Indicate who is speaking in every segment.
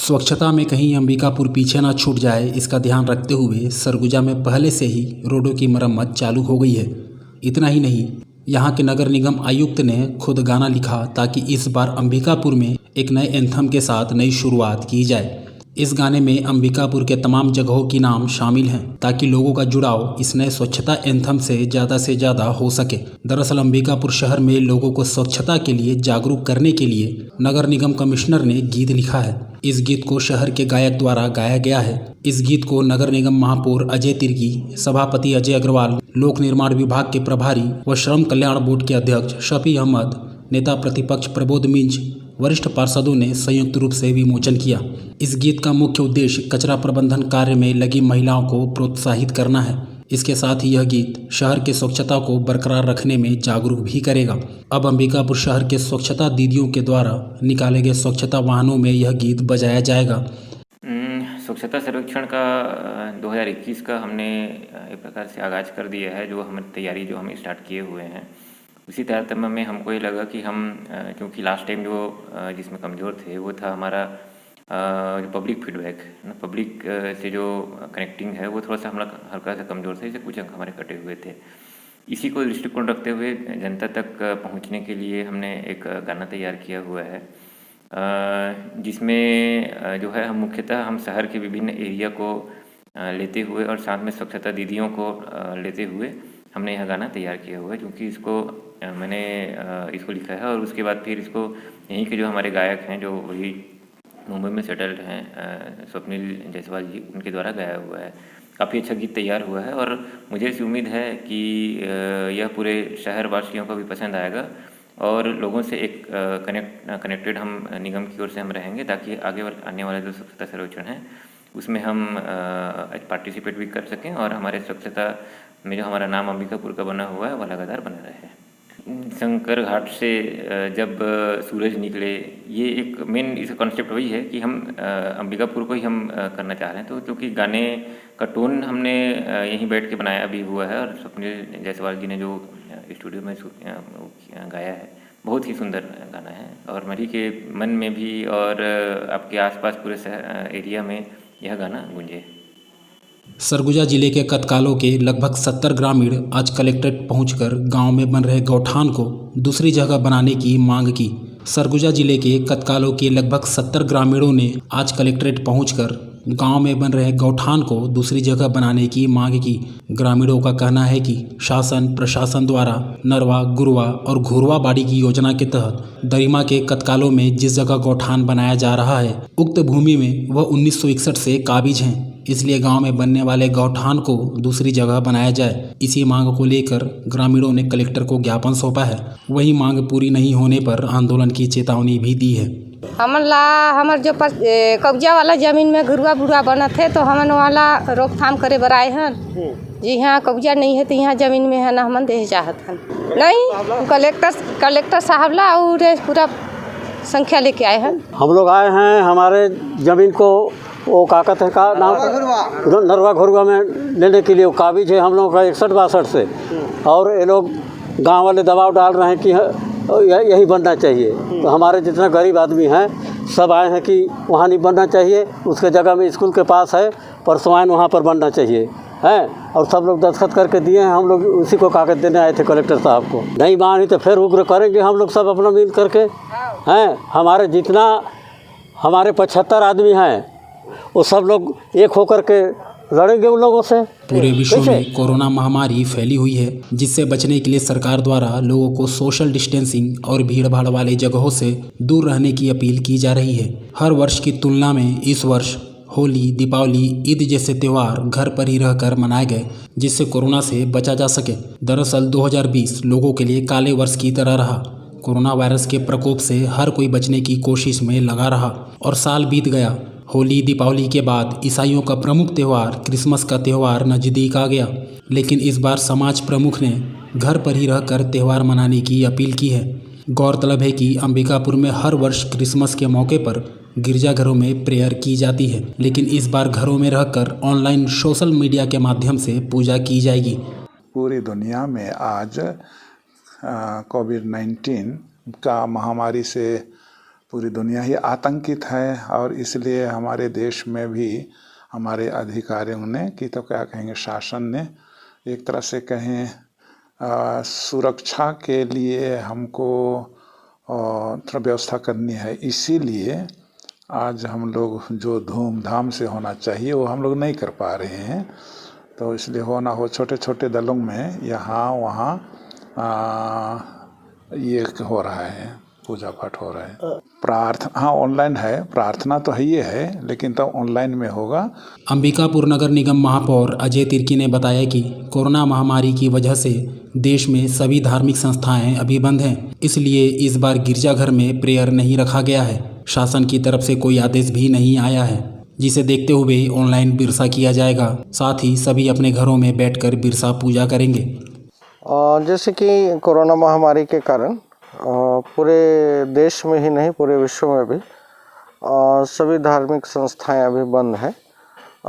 Speaker 1: स्वच्छता में कहीं अंबिकापुर पीछे ना छूट जाए, इसका ध्यान रखते हुए सरगुजा में पहले से ही रोडों की मरम्मत चालू हो गई है। इतना ही नहीं, यहाँ के नगर निगम आयुक्त ने खुद गाना लिखा ताकि इस बार अंबिकापुर में एक नए एंथम के साथ नई शुरुआत की जाए। इस गाने में अंबिकापुर के तमाम जगहों की नाम शामिल हैं ताकि लोगों का जुड़ाव इस नए स्वच्छता एंथम से ज़्यादा हो सके। दरअसल अंबिकापुर शहर में लोगों को स्वच्छता के लिए जागरूक करने के लिए नगर निगम कमिश्नर ने गीत लिखा है। इस गीत को शहर के गायक द्वारा गाया गया है। इस गीत को नगर निगम महापौर अजय तिर्की, सभापति अजय अग्रवाल, लोक निर्माण विभाग के प्रभारी व श्रम कल्याण बोर्ड के अध्यक्ष शफी अहमद, नेता प्रतिपक्ष प्रबोध मिंज, वरिष्ठ पार्षदों ने संयुक्त रूप से विमोचन किया। इस गीत का मुख्य उद्देश्य कचरा प्रबंधन कार्य में लगी महिलाओं को प्रोत्साहित करना है। इसके साथ ही यह गीत शहर के स्वच्छता को बरकरार रखने में जागरूक भी करेगा। अब अंबिकापुर शहर के स्वच्छता दीदियों के द्वारा निकाले गए स्वच्छता वाहनों में यह गीत बजाया जाएगा।
Speaker 2: स्वच्छता सर्वेक्षण का 2021 का हमने एक प्रकार से आगाज़ कर दिया है। जो हमारी तैयारी जो हम स्टार्ट किए हुए हैं, उसी तारतम्य में हमको ये लगा कि हम क्योंकि लास्ट टाइम जो जिसमें कमज़ोर थे वो था हमारा जो पब्लिक फीडबैक, पब्लिक से जो कनेक्टिंग है वो थोड़ा सा हमारा हल्का सा कमज़ोर था, इससे कुछ अंक हमारे कटे हुए थे। इसी को दृष्टिकोण रखते हुए जनता तक पहुंचने के लिए हमने एक गाना तैयार किया हुआ है, जिसमें जो है हम मुख्यतः हम शहर के विभिन्न एरिया को लेते हुए और साथ में स्वच्छता दीदियों को लेते हुए हमने यह गाना तैयार किया हुआ है। क्योंकि इसको मैंने इसको लिखा है और उसके बाद फिर इसको यहीं के जो हमारे गायक हैं जो वही मुंबई में सेटल्ड हैं, स्वप्निल जायसवाल जी, उनके द्वारा गाया हुआ है। काफ़ी अच्छा गीत तैयार हुआ है और मुझे इस उम्मीद है कि यह पूरे शहर वासियों को भी पसंद आएगा और लोगों से एक कनेक्टेड हम निगम की ओर से हम रहेंगे, ताकि आगे आने वाला जो स्वच्छता सर्वेक्षण है उसमें हम पार्टिसिपेट भी कर सकें और हमारे स्वच्छता में जो हमारा नाम अंबिकापुर का बना हुआ है वह लगातार बना रहे। शंकर घाट से जब सूरज निकले, ये एक मेन इसका कॉन्सेप्ट वही है कि हम अंबिकापुर को ही हम करना चाह रहे हैं। तो क्योंकि गाने का टोन हमने यहीं बैठ के बनाया भी हुआ है और स्वप्निल जायसवाल जी ने जो स्टूडियो में गाया है, बहुत ही सुंदर गाना है और मेरी के मन में भी और आपके आसपास पूरे एरिया में यह गाना गूंजे।
Speaker 1: सरगुजा जिले के कतकालों के लगभग 70 ग्रामीण आज कलेक्ट्रेट पहुंचकर गांव में बन रहे गौठान को दूसरी जगह बनाने की मांग की। सरगुजा जिले के कतकालों के लगभग 70 ग्रामीणों ने आज कलेक्ट्रेट पहुंचकर गांव में बन रहे गौठान को दूसरी जगह बनाने की मांग की। ग्रामीणों का कहना है कि शासन प्रशासन द्वारा नरवा, गुरवा और घुरवा बाड़ी की योजना के तहत दरिमा के कतकालों में जिस जगह गौठान बनाया जा रहा है, उक्त भूमि में वह 1961 से काबिज हैं। इसलिए गांव में बनने वाले गौठान को दूसरी जगह बनाया जाए। इसी मांग को लेकर ग्रामीणों ने कलेक्टर को ज्ञापन सौंपा है। वही मांग पूरी नहीं होने पर आंदोलन की चेतावनी भी दी है।
Speaker 3: हमार जो कब्जा वाला जमीन में घुरवा बुढ़वा बना थे तो हमन वाला रोकथाम करे बर आए हैं। जी यहाँ कब्जा नहीं है तो यहाँ जमीन में है ना हमन दे चाहत हैं। नहीं, कलेक्टर साहब ला और पूरा संख्या लेके आए हैं।
Speaker 4: हम लोग आए हैं, हमारे जमीन को वो काकत है का नाम नरवा घुरवा में लेने के लिए वो काबिज है हम लोगों का 61-62 से। और ये लोग गांव वाले दबाव डाल रहे हैं कि यही बनना चाहिए। तो हमारे जितना गरीब आदमी हैं सब आए हैं कि वहाँ नहीं बनना चाहिए, उसके जगह में स्कूल के पास है परसवाइन, वहाँ पर बनना चाहिए हैं। और सब लोग दस्तखत करके दिए हैं। हम लोग उसी को कागज देने आए थे कलेक्टर साहब को। नहीं मानी तो फिर उग्र करेंगे हम लोग सब अपना मिल करके हैं। हमारे जितना हमारे 75 आदमी हैं वो सब लोग एक होकर के लड़ेंगे उन लोगों से।
Speaker 1: पूरे विश्व में कोरोना महामारी फैली हुई है, जिससे बचने के लिए सरकार द्वारा लोगों को सोशल डिस्टेंसिंग और भीड़ भाड़ वाले जगहों से दूर रहने की अपील की जा रही है। हर वर्ष की तुलना में इस वर्ष होली, दीपावली, ईद जैसे त्यौहार घर पर ही रहकर मनाए गए, जिससे कोरोना से बचा जा सके। दरअसल 2020 लोगों के लिए काले वर्ष की तरह रहा। कोरोना वायरस के प्रकोप से हर कोई बचने की कोशिश में लगा रहा और साल बीत गया। होली, दीपावली के बाद ईसाइयों का प्रमुख त्यौहार क्रिसमस का त्यौहार नज़दीक आ गया, लेकिन इस बार समाज प्रमुख ने घर पर ही रहकर त्यौहार मनाने की अपील की है। गौरतलब है कि अंबिकापुर में हर वर्ष क्रिसमस के मौके पर गिरजाघरों में प्रेयर की जाती है, लेकिन इस बार घरों में रहकर ऑनलाइन सोशल मीडिया के माध्यम से पूजा की जाएगी।
Speaker 5: पूरी दुनिया में आज कोविड-19 का महामारी से पूरी दुनिया ही आतंकित है। और इसलिए हमारे देश में भी हमारे अधिकारियों ने कि तो क्या कहेंगे, शासन ने एक तरह से कहें सुरक्षा के लिए हमको थोड़ा व्यवस्था करनी है। इसीलिए आज हम लोग जो धूमधाम से होना चाहिए वो हम लोग नहीं कर पा रहे हैं। तो इसलिए होना हो छोटे छोटे दलों में यहाँ वहाँ ये हो रहा है, पूजा पाठ हो रहा है। प्रार्थना हाँ ऑनलाइन है, प्रार्थना तो है लेकिन तब ऑनलाइन में होगा।
Speaker 1: अंबिकापुर नगर निगम महापौर अजय तिर्की ने बताया कि कोरोना महामारी की वजह से देश में सभी धार्मिक संस्थाएं अभी बंद हैं, इसलिए इस बार गिरजाघर में प्रेयर नहीं रखा गया है। शासन की तरफ से कोई आदेश भी नहीं आया है, जिसे देखते हुए ऑनलाइन बिरसा किया जाएगा। साथ ही सभी अपने घरों में बैठकर बिरसा पूजा करेंगे।
Speaker 6: जैसे कि कोरोना महामारी के कारण पूरे देश में ही नहीं पूरे विश्व में भी सभी धार्मिक संस्थाएं अभी बंद हैं।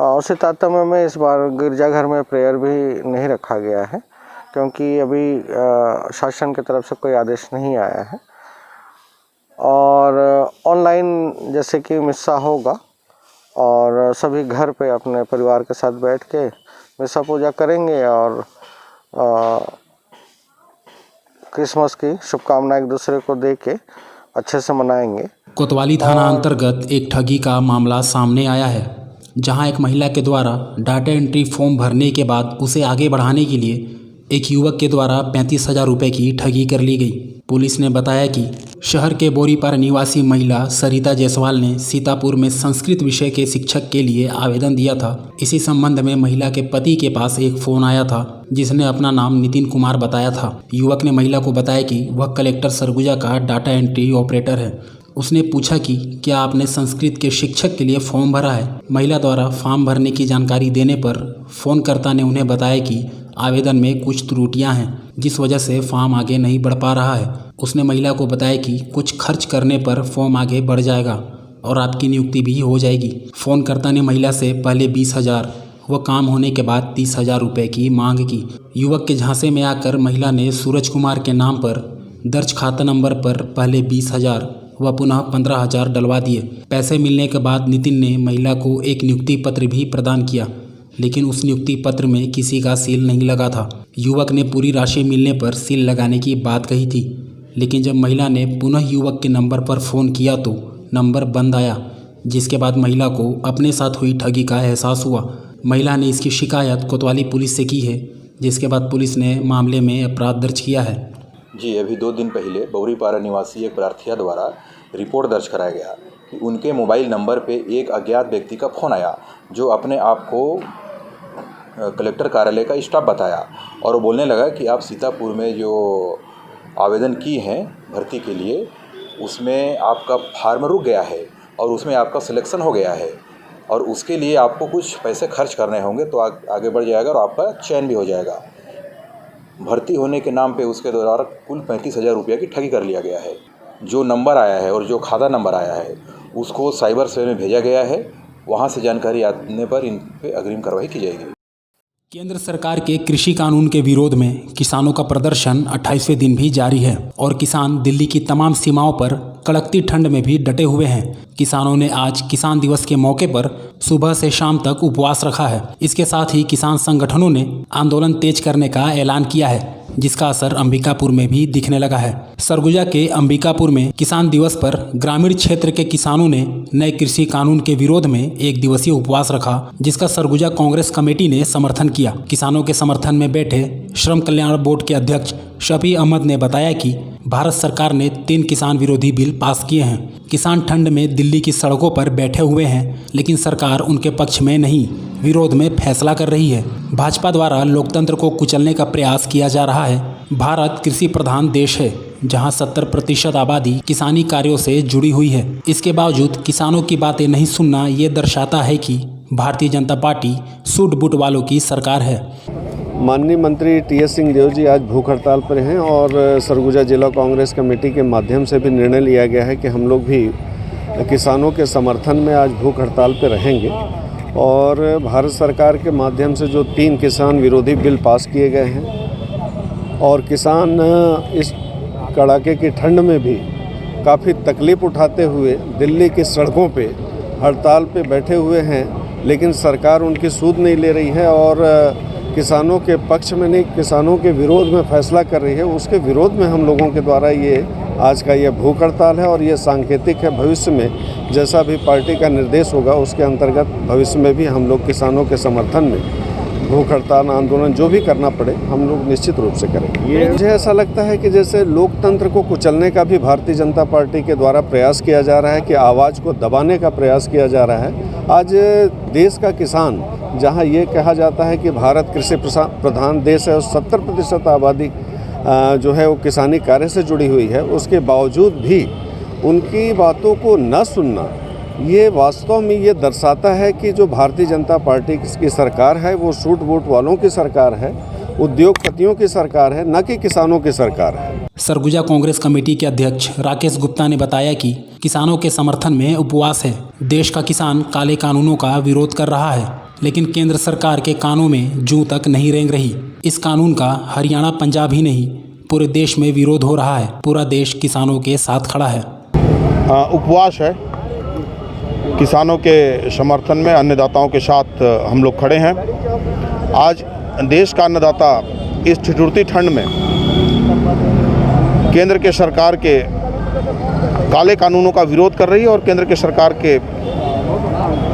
Speaker 6: उसी तारतम्य में इस बार गिरजाघर में प्रेयर भी नहीं रखा गया है, क्योंकि अभी शासन की तरफ से कोई आदेश नहीं आया है। और ऑनलाइन जैसे कि मिस्सा होगा और सभी घर पे अपने परिवार के साथ बैठ के मिस्सा पूजा करेंगे और क्रिसमस की शुभकामनाएं एक दूसरे को दे के अच्छे से मनाएंगे।
Speaker 1: कोतवाली थाना अंतर्गत एक ठगी का मामला सामने आया है, जहां एक महिला के द्वारा डाटा एंट्री फॉर्म भरने के बाद उसे आगे बढ़ाने के लिए एक युवक के द्वारा 35,000 रुपये की ठगी कर ली गई। पुलिस ने बताया कि शहर के बोरीपार निवासी महिला सरिता जायसवाल ने सीतापुर में संस्कृत विषय के शिक्षक के लिए आवेदन दिया था। इसी संबंध में महिला के पति के पास एक फ़ोन आया था, जिसने अपना नाम नितिन कुमार बताया था। युवक ने महिला को बताया कि वह कलेक्टर सरगुजा का डाटा एंट्री ऑपरेटर है। उसने पूछा कि क्या आपने संस्कृत के शिक्षक के लिए फॉर्म भरा है। महिला द्वारा फॉर्म भरने की जानकारी देने पर फ़ोनकर्ता ने उन्हें बताया कि आवेदन में कुछ त्रुटियां हैं, जिस वजह से फॉर्म आगे नहीं बढ़ पा रहा है। उसने महिला को बताया कि कुछ खर्च करने पर फॉर्म आगे बढ़ जाएगा और आपकी नियुक्ति भी हो जाएगी। फ़ोनकर्ता ने महिला से पहले 20,000 व काम होने के बाद 30,000 रुपये की मांग की। युवक के झांसे में आकर महिला ने सूरज कुमार के नाम पर दर्ज खाता नंबर पर पहले 20,000 व पुनः 15,000 डलवा दिए। पैसे मिलने के बाद नितिन ने महिला को एक नियुक्ति पत्र भी प्रदान किया, लेकिन उस नियुक्ति पत्र में किसी का सील नहीं लगा था। युवक ने पूरी राशि मिलने पर सील लगाने की बात कही थी, लेकिन जब महिला ने पुनः युवक के नंबर पर फ़ोन किया तो नंबर बंद आया, जिसके बाद महिला को अपने साथ हुई ठगी का एहसास हुआ। महिला ने इसकी शिकायत कोतवाली पुलिस से की है, जिसके बाद पुलिस ने मामले में अपराध दर्ज किया है।
Speaker 7: जी, अभी 2 दिन पहले बौरीपारा निवासी एक प्रार्थिया द्वारा रिपोर्ट दर्ज कराया गया कि उनके मोबाइल नंबर पे एक अज्ञात व्यक्ति का फ़ोन आया, जो अपने आप को कलेक्टर कार्यालय का स्टाफ बताया और वो बोलने लगा कि आप सीतापुर में जो आवेदन की हैं भर्ती के लिए, उसमें आपका फार्म रुक गया है और उसमें आपका सिलेक्शन हो गया है और उसके लिए आपको कुछ पैसे खर्च करने होंगे, तो आगे बढ़ जाएगा और आपका चयन भी हो जाएगा। भर्ती होने के नाम पे उसके द्वारा कुल 35,000 रुपये की ठगी कर लिया गया है। जो नंबर आया है और जो खाता नंबर आया है उसको साइबर सेल में भेजा गया है। वहाँ से जानकारी आने पर इन पे अग्रिम कार्रवाई की जाएगी।
Speaker 1: केंद्र सरकार के कृषि कानून के विरोध में किसानों का प्रदर्शन 28वें दिन भी जारी है और किसान दिल्ली की तमाम सीमाओं पर कड़कती ठंड में भी डटे हुए हैं। किसानों ने आज किसान दिवस के मौके पर सुबह से शाम तक उपवास रखा है। इसके साथ ही किसान संगठनों ने आंदोलन तेज करने का ऐलान किया है, जिसका असर अंबिकापुर में भी दिखने लगा है। सरगुजा के अंबिकापुर में किसान दिवस पर ग्रामीण क्षेत्र के किसानों ने नए कृषि कानून के विरोध में 1 दिवसीय उपवास रखा, जिसका सरगुजा कांग्रेस कमेटी ने समर्थन किया। किसानों के समर्थन में बैठे श्रम कल्याण बोर्ड के अध्यक्ष शफी अहमद ने बताया कि भारत सरकार ने 3 किसान विरोधी बिल पास किए हैं। किसान ठंड में दिल्ली की सड़कों पर बैठे हुए हैं, लेकिन सरकार उनके पक्ष में नहीं, विरोध में फैसला कर रही है। भाजपा द्वारा लोकतंत्र को कुचलने का प्रयास किया जा रहा है। भारत कृषि प्रधान देश है, जहां 70% आबादी किसानी कार्यों से जुड़ी हुई है। इसके बावजूद किसानों की बातें नहीं सुनना ये दर्शाता है कि Bharatiya Janata party suit boot वालों की सरकार है।
Speaker 8: माननीय मंत्री टी.एस. सिंहदेव जी आज भूख हड़ताल पर हैं और सरगुजा जिला कांग्रेस कमेटी के माध्यम से भी निर्णय लिया गया है कि हम लोग भी किसानों के समर्थन में आज भूख हड़ताल पर रहेंगे। और भारत सरकार के माध्यम से जो 3 किसान विरोधी बिल पास किए गए हैं और किसान इस कड़ाके की ठंड में भी काफ़ी तकलीफ़ उठाते हुए दिल्ली की सड़कों पे हड़ताल पे बैठे हुए हैं, लेकिन सरकार उनकी सूध नहीं ले रही है और किसानों के पक्ष में नहीं, किसानों के विरोध में फैसला कर रही है। उसके विरोध में हम लोगों के द्वारा ये आज का ये भूख हड़ताल है और ये सांकेतिक है भविष्य में जैसा भी पार्टी का निर्देश होगा उसके अंतर्गत भविष्य में भी हम लोग किसानों के समर्थन में भूख हड़ताल आंदोलन जो भी करना पड़े हम लोग निश्चित रूप से करेंगे। ये मुझे ऐसा लगता है कि जैसे लोकतंत्र को कुचलने का भी भारतीय जनता पार्टी के द्वारा प्रयास किया जा रहा है, कि आवाज़ को दबाने का प्रयास किया जा रहा है। आज देश का किसान, जहां ये कहा जाता है कि भारत कृषि प्रधान देश है और 70% आबादी जो है वो किसानी कार्य से जुड़ी हुई है, उसके बावजूद भी उनकी बातों को न सुनना, ये वास्तव में ये दर्शाता है कि जो भारतीय जनता पार्टी की सरकार है वो सूट बूट वालों की सरकार है, उद्योगपतियों की सरकार है, न कि किसानों की सरकार है।
Speaker 1: सरगुजा कांग्रेस कमेटी के अध्यक्ष राकेश गुप्ता ने बताया कि किसानों के समर्थन में उपवास है। देश का किसान काले कानूनों का विरोध कर रहा है, लेकिन केंद्र सरकार के कानों में जूं तक नहीं रेंग रही। इस कानून का हरियाणा, पंजाब ही नहीं पूरे देश में विरोध हो रहा है। पूरा देश किसानों के साथ खड़ा है।
Speaker 9: उपवास है, किसानों के समर्थन में अन्नदाताओं के साथ हम लोग खड़े हैं। आज देश का अन्नदाता इस ठिठुरती ठंड में केंद्र के सरकार के काले कानूनों का विरोध कर रही है और केंद्र के सरकार के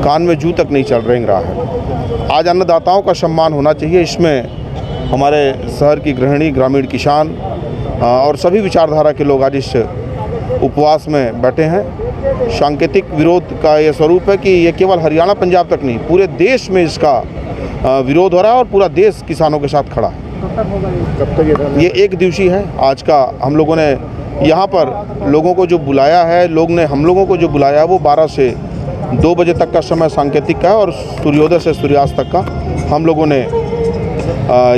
Speaker 9: कान में जूं तक नहीं चल रेंग रहा है। आज अन्नदाताओं का सम्मान होना चाहिए। इसमें हमारे शहर की गृहिणी, ग्रामीण किसान और सभी विचारधारा के लोग आज इस उपवास में बैठे हैं। सांकेतिक विरोध का ये स्वरूप है कि ये केवल हरियाणा, पंजाब तक नहीं, पूरे देश में इसका विरोध हो रहा है और पूरा देश किसानों के साथ खड़ा है।
Speaker 8: कब तक
Speaker 9: ये एक दिवसीय है। आज का हम लोगों ने यहाँ पर लोगों को जो बुलाया है, हम लोगों को जो बुलाया है वो 12 से 2 बजे तक का समय सांकेतिक का है और सूर्योदय से सूर्यास्त तक का हम लोगों ने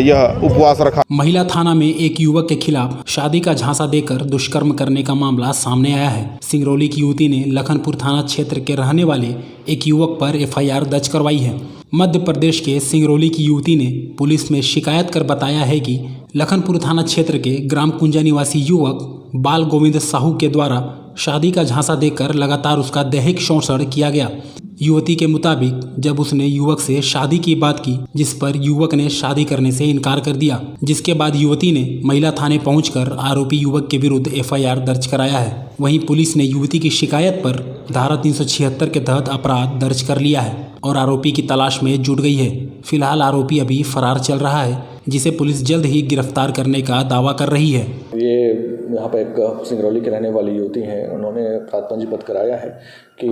Speaker 9: यह उपवास रखा।
Speaker 1: महिला थाना में एक युवक के खिलाफ शादी का झांसा देकर दुष्कर्म करने का मामला सामने आया है। सिंगरौली की युवती ने लखनपुर थाना क्षेत्र के रहने वाले एक युवक पर एफआईआर दर्ज करवाई है। मध्य प्रदेश के सिंगरौली की युवती ने पुलिस में शिकायत कर बताया है कि लखनपुर थाना क्षेत्र के ग्राम कुंजा निवासी युवक बाल गोविंद साहू के द्वारा शादी का झांसा देकर लगातार उसका दैहिक शोषण किया गया। युवती के मुताबिक जब उसने युवक से शादी की बात की, जिस पर युवक ने शादी करने से इनकार कर दिया, जिसके बाद युवती ने महिला थाने पहुंचकर आरोपी युवक के विरुद्ध एफआईआर दर्ज कराया है। वहीं पुलिस ने युवती की शिकायत पर धारा 376 के तहत अपराध दर्ज कर लिया है और आरोपी की तलाश में जुट गई है। फिलहाल आरोपी अभी फरार चल रहा है, जिसे पुलिस जल्द ही गिरफ्तार करने का दावा कर रही है।
Speaker 10: ये यहाँ पर एक सिंगरौली के रहने वाली युवती हैं, उन्होंने अपराध पंजीबद्ध कराया है कि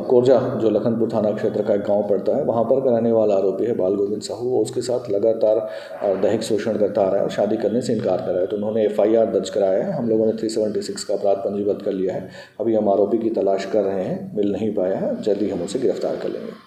Speaker 10: कोरजा जो लखनपुर थाना क्षेत्र का एक गांव पड़ता है, वहाँ पर रहने वाला आरोपी है बाल गोविंद साहू, वो उसके साथ लगातार दैहिक शोषण करता आ रहा है और शादी करने से इनकार कर रहा है। तो उन्होंने एफआईआर दर्ज कराया है। हम लोगों ने 376 का अपराध पंजीबद्ध कर लिया है। अभी हम आरोपी की तलाश कर रहे हैं, मिल नहीं पाया है, जल्दी हम उसे गिरफ्तार कर लेंगे।